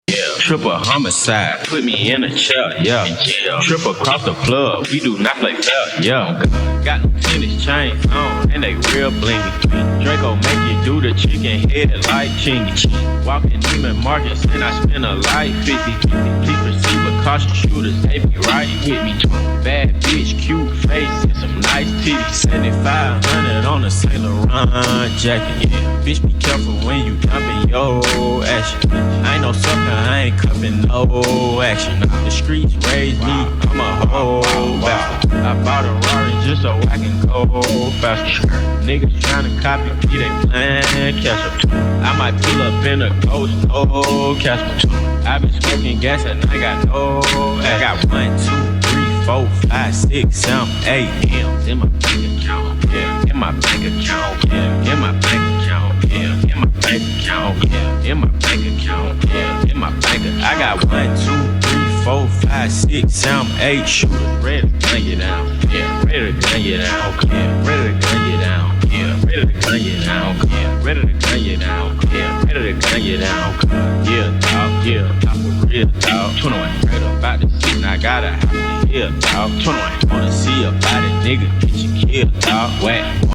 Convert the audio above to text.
Triple homicide, put me in a chair, yeah. Triple across the plug, we do not play fair, yeah. Got them tennis chains on, and they real blingy. Draco make you do the chicken head like chingy. Walking Neiman Marcus, and I spend a life 50. Please proceed with caution, shooters, they be right with me. Bad bitch, cute face, and some nice titties. 7500 on a Saint Laurent jacket, yeah. Bitch, be careful when you jumpin' your action. I ain't no sucker, I ain't cuffin' no action. The streets raised me, I'm a whole bastard. I bought a Rari just so I can go faster. Niggas tryna copy me, they playin' catch up. I might pull up in a ghost, no catch up. I been smoking gas and I got no. I got 1, 2, 3, 4, 5, 6, 7, 8 M's in my bank account, yeah. In my bank account, yeah. In my bank account, yeah. In my bank account, yeah. In my bank account, yeah. In my bank account. I got 1, 2, 3, 4, 5, 6, 7, 8 shooters ready to gun you down, yeah. Ready to gun you down, yeah. Ready to gun you down, yeah. Ready to gun you down, yeah. Ready to gun you down, yeah. Ready to gun you down, yeah. Dog, yeah. Top of real dog. 21 right about this shit, and I gotta have to hear, dog. 21 wanna see a body, nigga, get you killed, dog. Whack.